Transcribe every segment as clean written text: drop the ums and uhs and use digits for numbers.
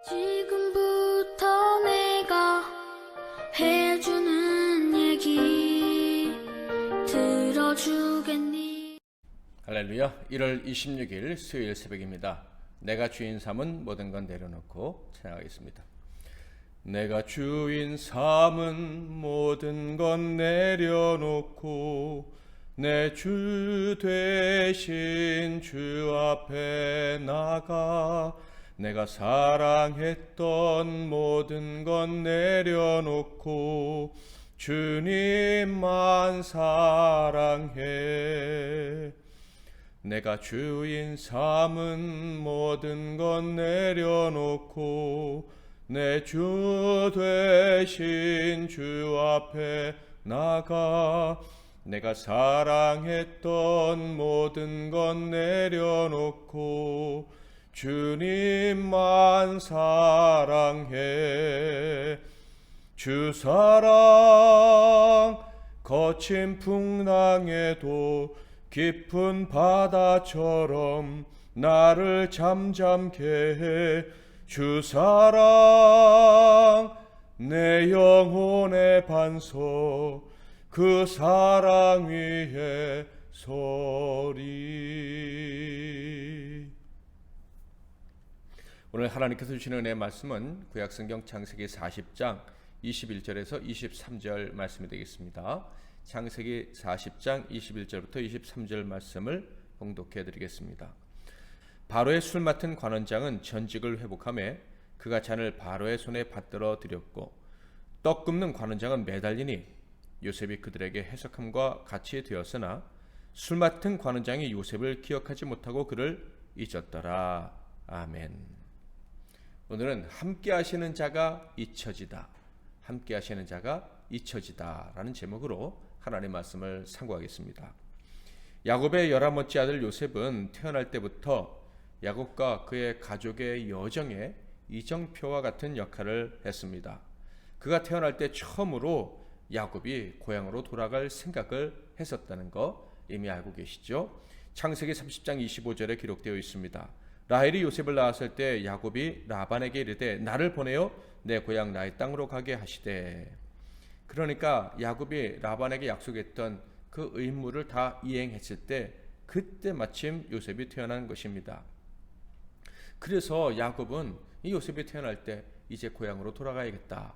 지금부터 내가 해주는 얘기 들어주겠니? 할렐루야. 1월 26일 수요일 새벽입니다. 내가 주인 삼은 모든 건 내려놓고 찬양하겠습니다. 내가 주인 삼은 모든 건 내려놓고 내 주 되신 주 앞에 나가 내가 사랑했던 모든 건 내려놓고 주님만 사랑해. 내가 주인 삼은 모든 건 내려놓고 내 주 되신 주 앞에 나가 내가 사랑했던 모든 건 내려놓고 주님만 사랑해. 주 사랑 거친 풍랑에도 깊은 바다처럼 나를 잠잠케 해. 주 사랑 내 영혼의 반석 그 사랑 위에 서리. 오늘 하나님께서 주시는 은혜의 말씀은 구약성경 창세기 40장 21절에서 23절 말씀이 되겠습니다. 창세기 40장 21절부터 23절 말씀을 봉독해 드리겠습니다. 바로의 술 맡은 관원장은 전직을 회복하며 그가 잔을 바로의 손에 받들어 드렸고 떡 굽는 관원장은 매달리니 요셉이 그들에게 해석함과 같이 되었으나 술 맡은 관원장이 요셉을 기억하지 못하고 그를 잊었더라. 아멘. 오늘은 함께 하시는 자가 잊혀지다, 함께 하시는 자가 잊혀지다 라는 제목으로 하나님의 말씀을 상고하겠습니다. 야곱의 11번째 아들 요셉은 태어날 때부터 야곱과 그의 가족의 여정에 이정표와 같은 역할을 했습니다. 그가 태어날 때 처음으로 야곱이 고향으로 돌아갈 생각을 했었다는 거 이미 알고 계시죠? 창세기 30장 25절에 기록되어 있습니다. 라헬이 요셉을 낳았을 때 야곱이 라반에게 이르되 나를 보내어 내 고향 나의 땅으로 가게 하시되. 그러니까 야곱이 라반에게 약속했던 그 의무를 다 이행했을 때 그때 마침 요셉이 태어난 것입니다. 그래서 야곱은 이 요셉이 태어날 때 이제 고향으로 돌아가야겠다.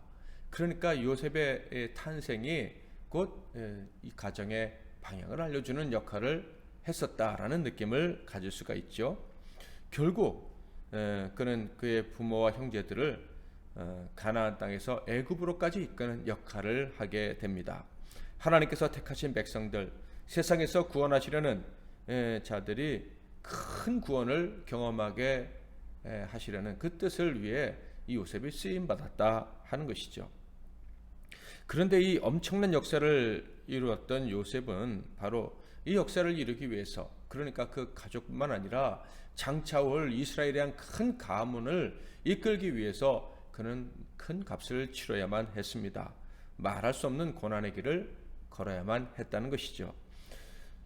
그러니까 요셉의 탄생이 곧 이 가정의 방향을 알려주는 역할을 했었다라는 느낌을 가질 수가 있죠. 결국 그는 그의 부모와 형제들을 가나안 땅에서 애굽으로까지 이끄는 역할을 하게 됩니다. 하나님께서 택하신 백성들, 세상에서 구원하시려는 자들이 큰 구원을 경험하게 하시려는 그 뜻을 위해 이 요셉이 쓰임받았다 하는 것이죠. 그런데 이 엄청난 역사를 이루었던 요셉은 바로 이 역사를 이루기 위해서, 그러니까 그 가족뿐만 아니라 장차 올 이스라엘에 대한 큰 가문을 이끌기 위해서 그는 큰 값을 치러야만 했습니다. 말할 수 없는 고난의 길을 걸어야만 했다는 것이죠.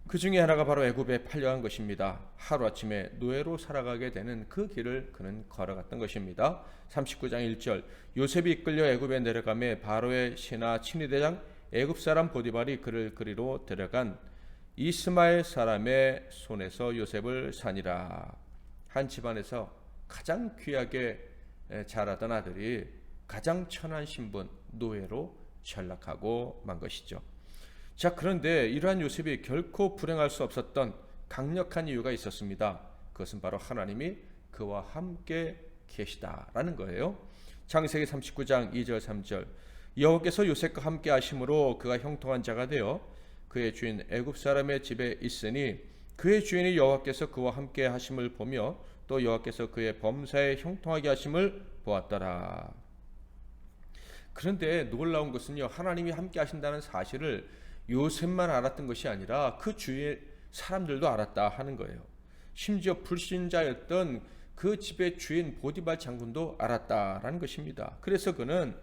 그 중에 하나가 바로 애굽에 팔려간 것입니다. 하루아침에 노예로 살아가게 되는 그 길을 그는 걸어갔던 것입니다. 39장 1절 요셉이 이끌려 애굽에 내려가매 바로의 신하 친위대장 애굽 사람 보디발이 그를 그리로 데려간 이스마엘 사람의 손에서 요셉을 사니라. 한 집안에서 가장 귀하게 자라던 아들이 가장 천한 신분 노예로 전락하고 만 것이죠. 자, 그런데 이러한 요셉이 결코 불행할 수 없었던 강력한 이유가 있었습니다. 그것은 바로 하나님이 그와 함께 계시다라는 거예요. 창세기 39장 2절 3절 여호와께서 요셉과 함께 하심으로 그가 형통한 자가 되어 그의 주인 애굽 사람의 집에 있으니 그의 주인이 여호와께서 그와 함께 하심을 보며 또 여호와께서 그의 범사에 형통하게 하심을 보았더라. 그런데 놀라운 것은요, 하나님이 함께 하신다는 사실을 요셉만 알았던 것이 아니라 그 주위의 사람들도 알았다 하는 거예요. 심지어 불신자였던 그 집의 주인 보디발 장군도 알았다라는 것입니다. 그래서 그는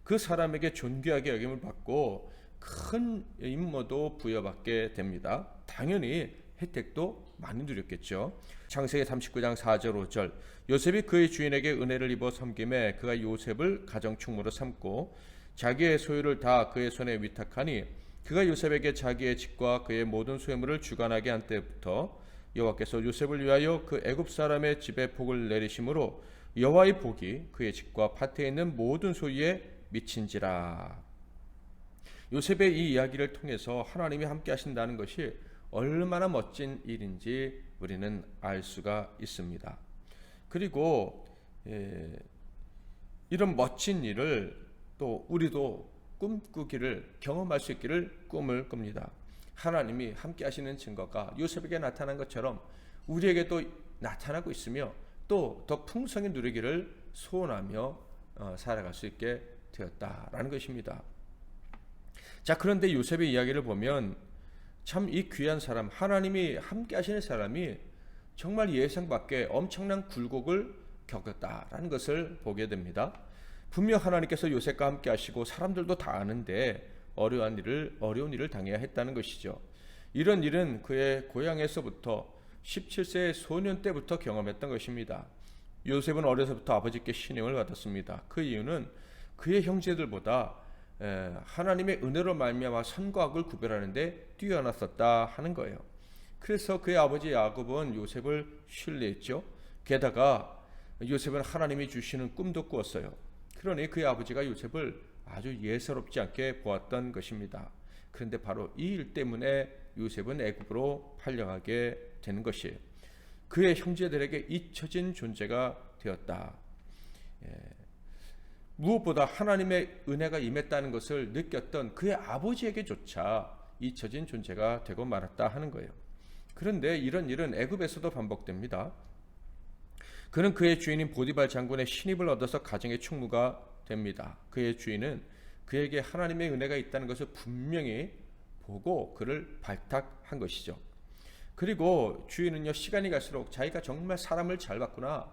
그 사람에게 존귀하게 여김을 받고 큰 임무도 부여받게 됩니다. 당연히 혜택도 많이 누렸겠죠. 창세기 39장 4절 5절 요셉이 그의 주인에게 은혜를 입어 섬김에 그가 요셉을 가정 충무로 삼고 자기의 소유를 다 그의 손에 위탁하니 그가 요셉에게 자기의 집과 그의 모든 소유물을 주관하게 한 때부터 여호와께서 요셉을 위하여 그 애굽 사람의 집에 복을 내리심으로 여호와의 복이 그의 집과 밭에 있는 모든 소유에 미친지라. 요셉의 이 이야기를 통해서 하나님이 함께 하신다는 것이 얼마나 멋진 일인지 우리는 알 수가 있습니다. 그리고 이런 멋진 일을 또 우리도 꿈꾸기를 경험할 수 있기를 꿈을 꿉니다. 하나님이 함께 하시는 증거가 요셉에게 나타난 것처럼 우리에게도 나타나고 있으며 또 더 풍성히 누리기를 소원하며 살아갈 수 있게 되었다라는 것입니다. 자, 그런데 요셉의 이야기를 보면 참 이 귀한 사람, 하나님이 함께 하시는 사람이 정말 예상 밖의 엄청난 굴곡을 겪었다라는 것을 보게 됩니다. 분명 하나님께서 요셉과 함께 하시고 사람들도 다 아는데 어려운 일을 당해야 했다는 것이죠. 이런 일은 그의 고향에서부터 17세의 소년 때부터 경험했던 것입니다. 요셉은 어려서부터 아버지께 신임을 받았습니다. 그 이유는 그의 형제들보다 하나님의 은혜로 말미암아 선과 악을 구별하는 데 뛰어났었다 하는 거예요. 그래서 그의 아버지 야곱은 요셉을 신뢰했죠. 게다가 요셉은 하나님이 주시는 꿈도 꾸었어요. 그러니 그의 아버지가 요셉을 아주 예사롭지 않게 보았던 것입니다. 그런데 바로 이 일 때문에 요셉은 애굽으로 팔려가게 되는 것이에요. 그의 형제들에게 잊혀진 존재가 되었다. 무엇보다 하나님의 은혜가 임했다는 것을 느꼈던 그의 아버지에게조차 잊혀진 존재가 되고 말았다 하는 거예요. 그런데 이런 일은 애굽에서도 반복됩니다. 그는 그의 주인인 보디발 장군의 신입을 얻어서 가정의 충무가 됩니다. 그의 주인은 그에게 하나님의 은혜가 있다는 것을 분명히 보고 그를 발탁한 것이죠. 그리고 주인은요, 시간이 갈수록 자기가 정말 사람을 잘 봤구나,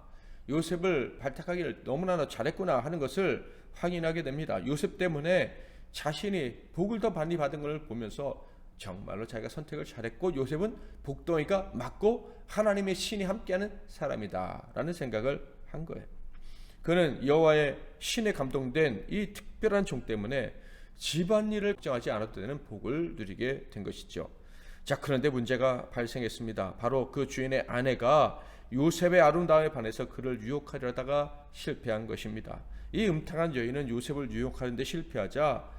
요셉을 발탁하기를 너무나 잘했구나 하는 것을 확인하게 됩니다. 요셉 때문에 자신이 복을 더 많이 받은 것을 보면서 정말로 자기가 선택을 잘했고 요셉은 복덩이가 맞고 하나님의 신이 함께하는 사람이다 라는 생각을 한 거예요. 그는 여호와의 신에 감동된 이 특별한 종 때문에 집안일을 걱정하지 않아도 되는 복을 누리게 된 것이죠. 자, 그런데 문제가 발생했습니다. 바로 그 주인의 아내가 요셉의 아름다움에 반해서 그를 유혹하려다가 실패한 것입니다. 이 음탕한 여인은 요셉을 유혹하는 데 실패하자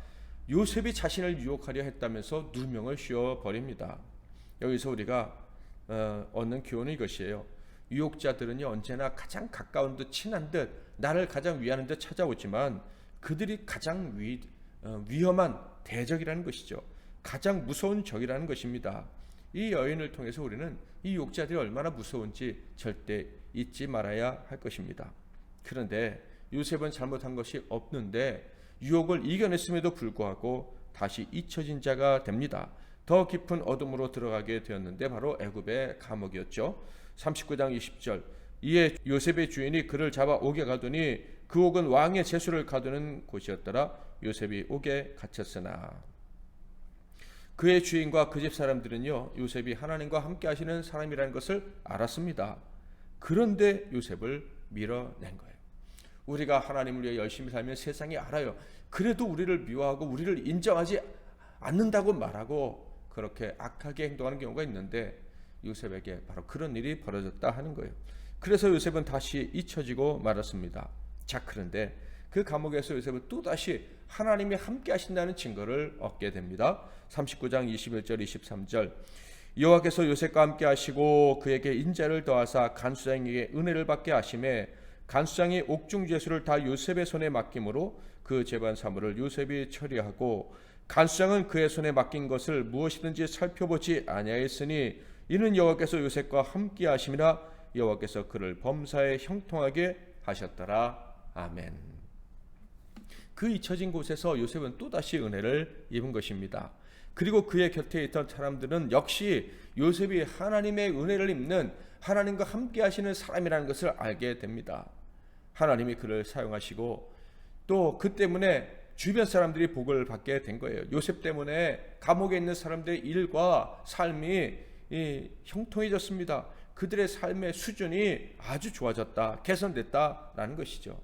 요셉이 자신을 유혹하려 했다면서 누명을 씌워버립니다. 여기서 우리가 얻는 교훈은 이것이에요. 유혹자들은요, 언제나 가장 가까운 듯 친한 듯 나를 가장 위하는 듯 찾아오지만 그들이 가장 위험한 대적이라는 것이죠. 가장 무서운 적이라는 것입니다. 이 여인을 통해서 우리는 이 유혹자들이 얼마나 무서운지 절대 잊지 말아야 할 것입니다. 그런데 요셉은 잘못한 것이 없는데 유혹을 이겨냈음에도 불구하고 다시 잊혀진 자가 됩니다. 더 깊은 어둠으로 들어가게 되었는데 바로 애굽의 감옥이었죠. 39장 20절 이에 요셉의 주인이 그를 잡아 옥에 가두니 그 옥은 왕의 제수를 가두는 곳이었더라. 요셉이 옥에 갇혔으나. 그의 주인과 그 집 사람들은요, 요셉이 하나님과 함께 하시는 사람이라는 것을 알았습니다. 그런데 요셉을 밀어낸 거예요. 우리가 하나님을 위해 열심히 살면 세상이 알아요. 그래도 우리를 미워하고 우리를 인정하지 않는다고 말하고 그렇게 악하게 행동하는 경우가 있는데 요셉에게 바로 그런 일이 벌어졌다 하는 거예요. 그래서 요셉은 다시 잊혀지고 말았습니다. 자, 그런데 그 감옥에서 요셉은 또다시 하나님이 함께 하신다는 증거를 얻게 됩니다. 39장 21절 23절 여호와께서 요셉과 함께 하시고 그에게 인자를 더하사 간수장에게 은혜를 받게 하심에 간수장이 옥중 죄수를 다 요셉의 손에 맡김으로 그 재반 사물을 요셉이 처리하고 간수장은 그의 손에 맡긴 것을 무엇이든지 살펴보지 아니하였으니 이는 여호와께서 요셉과 함께 하심이라 여호와께서 그를 범사에 형통하게 하셨더라. 아멘. 그 잊혀진 곳에서 요셉은 또다시 은혜를 입은 것입니다. 그리고 그의 곁에 있던 사람들은 역시 요셉이 하나님의 은혜를 입는 하나님과 함께 하시는 사람이라는 것을 알게 됩니다. 하나님이 그를 사용하시고 또 그 때문에 주변 사람들이 복을 받게 된 거예요. 요셉 때문에 감옥에 있는 사람들의 일과 삶이 형통해졌습니다. 그들의 삶의 수준이 아주 좋아졌다, 개선됐다라는 것이죠.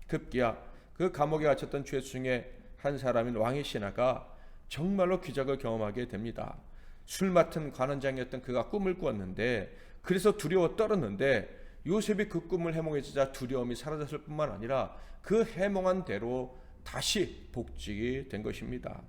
급기야 그 감옥에 갇혔던 죄수 중에 한 사람인 왕의 신하가 정말로 기적을 경험하게 됩니다. 술 맡은 관원장이었던 그가 꿈을 꾸었는데, 그래서 두려워 떨었는데 요셉이 그 꿈을 해몽해주자 두려움이 사라졌을 뿐만 아니라 그 해몽한 대로 다시 복직이 된 것입니다.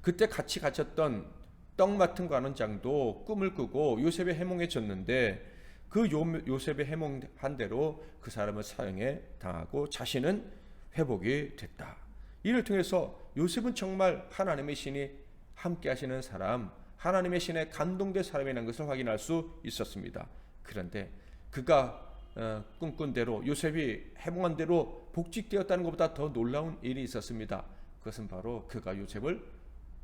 그때 같이 갇혔던 떡 맡은 관원장도 꿈을 꾸고 요셉이 해몽해 줬는데, 그 요셉이 해몽한 대로 그 사람을 사형에 당하고 자신은 회복이 됐다. 이를 통해서 요셉은 정말 하나님의 신이 함께 하시는 사람, 하나님의 신에 감동된 사람이라는 것을 확인할 수 있었습니다. 그런데 그가 꿈꾼 대로, 요셉이 해몽한 대로 복직되었다는 것보다 더 놀라운 일이 있었습니다. 그것은 바로 그가 요셉을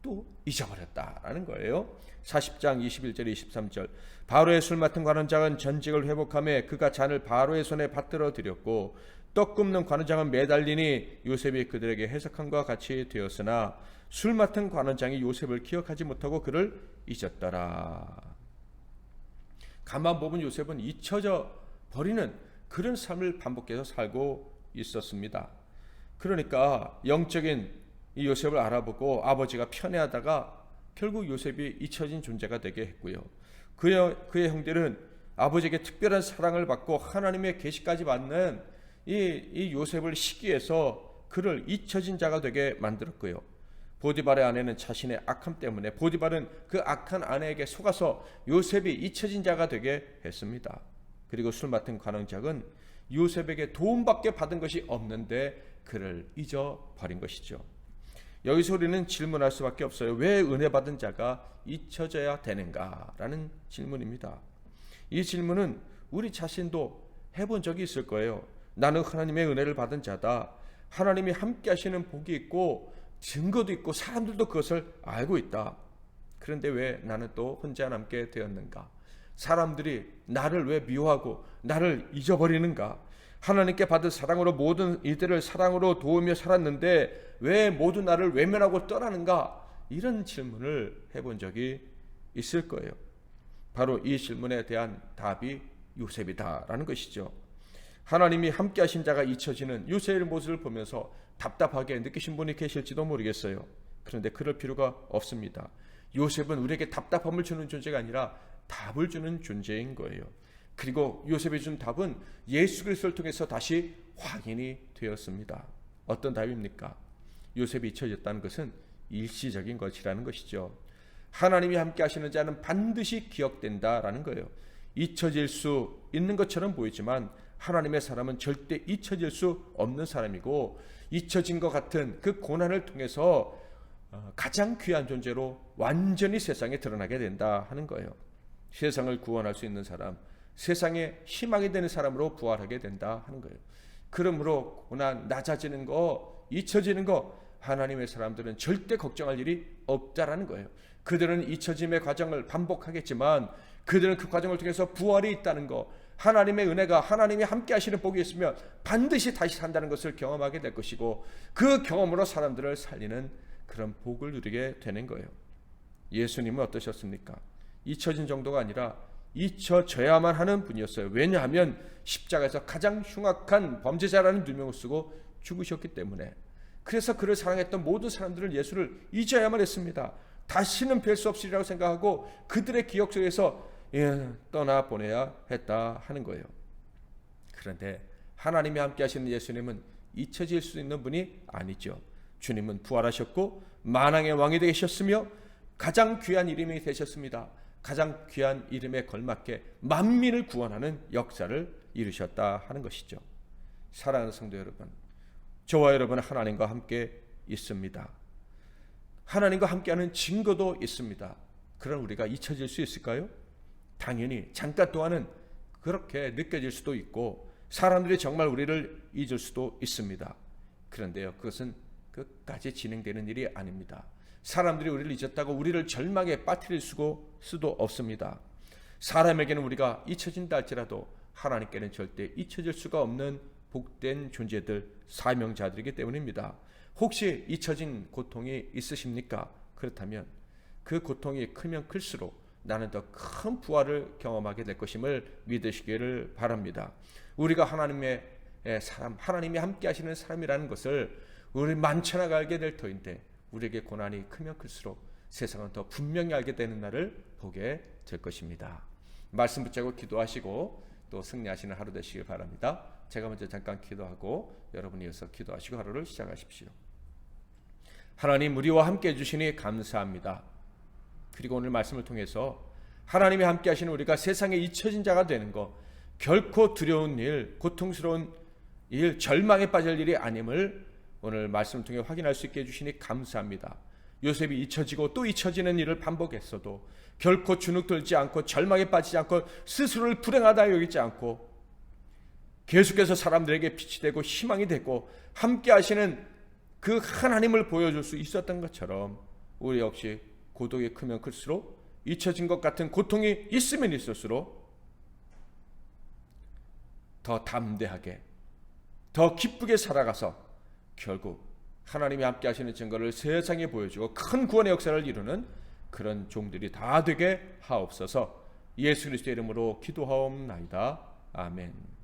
또 잊어버렸다라는 거예요. 40장 21절 23절 바로의 술 맡은 관원장은 전직을 회복하며 그가 잔을 바로의 손에 받들어 드렸고, 떡 굽는 관원장은 매달리니 요셉이 그들에게 해석함과 같이 되었으나 술 맡은 관원장이 요셉을 기억하지 못하고 그를 잊었더라. 가만 보면 요셉은 잊혀져 버리는 그런 삶을 반복해서 살고 있었습니다. 그러니까 영적인 이 요셉을 알아보고 아버지가 편애하다가 결국 요셉이 잊혀진 존재가 되게 했고요. 그의 형들은 아버지에게 특별한 사랑을 받고 하나님의 계시까지 받는 이 요셉을 시기해서 그를 잊혀진 자가 되게 만들었고요. 보디발의 아내는 자신의 악함 때문에 보디발은 그 악한 아내에게 속아서 요셉이 잊혀진 자가 되게 했습니다. 그리고 술 맡은 관원장은 요셉에게 도움밖에 받은 것이 없는데 그를 잊어버린 것이죠. 여기서 우리는 질문할 수밖에 없어요. 왜 은혜 받은 자가 잊혀져야 되는가라는 질문입니다. 이 질문은 우리 자신도 해본 적이 있을 거예요. 나는 하나님의 은혜를 받은 자다. 하나님이 함께 하시는 복이 있고 증거도 있고 사람들도 그것을 알고 있다. 그런데 왜 나는 또 혼자 남게 되었는가? 사람들이 나를 왜 미워하고 나를 잊어버리는가? 하나님께 받은 사랑으로 모든 이들을 사랑으로 도우며 살았는데 왜 모두 나를 외면하고 떠나는가? 이런 질문을 해본 적이 있을 거예요. 바로 이 질문에 대한 답이 요셉이다라는 것이죠. 하나님이 함께 하신 자가 잊혀지는 요셉의 모습을 보면서 답답하게 느끼신 분이 계실지도 모르겠어요. 그런데 그럴 필요가 없습니다. 요셉은 우리에게 답답함을 주는 존재가 아니라 답을 주는 존재인 거예요. 그리고 요셉이 준 답은 예수 그리스도를 통해서 다시 확인이 되었습니다. 어떤 답입니까? 요셉이 잊혀졌다는 것은 일시적인 것이라는 것이죠. 하나님이 함께 하시는 자는 반드시 기억된다라는 거예요. 잊혀질 수 있는 것처럼 보이지만 하나님의 사람은 절대 잊혀질 수 없는 사람이고, 잊혀진 것 같은 그 고난을 통해서 가장 귀한 존재로 완전히 세상에 드러나게 된다 하는 거예요. 세상을 구원할 수 있는 사람, 세상에 희망이 되는 사람으로 부활하게 된다 하는 거예요. 그러므로 고난, 낮아지는 거, 잊혀지는 거 하나님의 사람들은 절대 걱정할 일이 없다라는 거예요. 그들은 잊혀짐의 과정을 반복하겠지만 그들은 그 과정을 통해서 부활이 있다는 거, 하나님의 은혜가, 하나님이 함께 하시는 복이 있으면 반드시 다시 산다는 것을 경험하게 될 것이고, 그 경험으로 사람들을 살리는 그런 복을 누리게 되는 거예요. 예수님은 어떠셨습니까? 잊혀진 정도가 아니라 잊혀져야만 하는 분이었어요. 왜냐하면 십자가에서 가장 흉악한 범죄자라는 누명을 쓰고 죽으셨기 때문에. 그래서 그를 사랑했던 모든 사람들은 예수를 잊어야만 했습니다. 다시는 뵐 수 없으리라고 생각하고 그들의 기억 속에서 떠나보내야 했다 하는 거예요. 그런데 하나님이 함께 하시는 예수님은 잊혀질 수 있는 분이 아니죠. 주님은 부활하셨고 만왕의 왕이 되셨으며 가장 귀한 이름이 되셨습니다. 가장 귀한 이름에 걸맞게 만민을 구원하는 역사를 이루셨다 하는 것이죠. 사랑하는 성도 여러분, 저와 여러분은 하나님과 함께 있습니다. 하나님과 함께하는 증거도 있습니다. 그럼 우리가 잊혀질 수 있을까요? 당연히 잠깐 동안은 그렇게 느껴질 수도 있고 사람들이 정말 우리를 잊을 수도 있습니다. 그런데요, 그것은 끝까지 진행되는 일이 아닙니다. 사람들이 우리를 잊었다고 우리를 절망에 빠뜨릴 수도 없습니다. 사람에게는 우리가 잊혀진다 할지라도 하나님께는 절대 잊혀질 수가 없는 복된 존재들, 사명자들이기 때문입니다. 혹시 잊혀진 고통이 있으십니까? 그렇다면 그 고통이 크면 클수록 나는 더 큰 부활을 경험하게 될 것임을 믿으시기를 바랍니다. 우리가 하나님의 사람, 하나님이 함께 하시는 사람이라는 것을 우리 만천하가 알게 될 터인데, 우리에게 고난이 크면 클수록 세상은 더 분명히 알게 되는 날을 보게 될 것입니다. 말씀 붙잡고 기도하시고 또 승리하시는 하루 되시길 바랍니다. 제가 먼저 잠깐 기도하고 여러분이 이어서 기도하시고 하루를 시작하십시오. 하나님, 우리와 함께 해주시니 감사합니다. 그리고 오늘 말씀을 통해서 하나님이 함께 하시는 우리가 세상에 잊혀진 자가 되는 것, 결코 두려운 일, 고통스러운 일, 절망에 빠질 일이 아님을 오늘 말씀을 통해 확인할 수 있게 해주시니 감사합니다. 요셉이 잊혀지고 또 잊혀지는 일을 반복했어도 결코 주눅들지 않고 절망에 빠지지 않고 스스로를 불행하다 여기지 않고 계속해서 사람들에게 빛이 되고 희망이 되고 함께 하시는 그 하나님을 보여줄 수 있었던 것처럼 우리 역시 고독이 크면 클수록 잊혀진 것 같은 고통이 있으면 있을수록 더 담대하게 더 기쁘게 살아가서 결국 하나님이 함께 하시는 증거를 세상에 보여주고 큰 구원의 역사를 이루는 그런 종들이 다 되게 하옵소서. 예수 그리스도의 이름으로 기도하옵나이다. 아멘.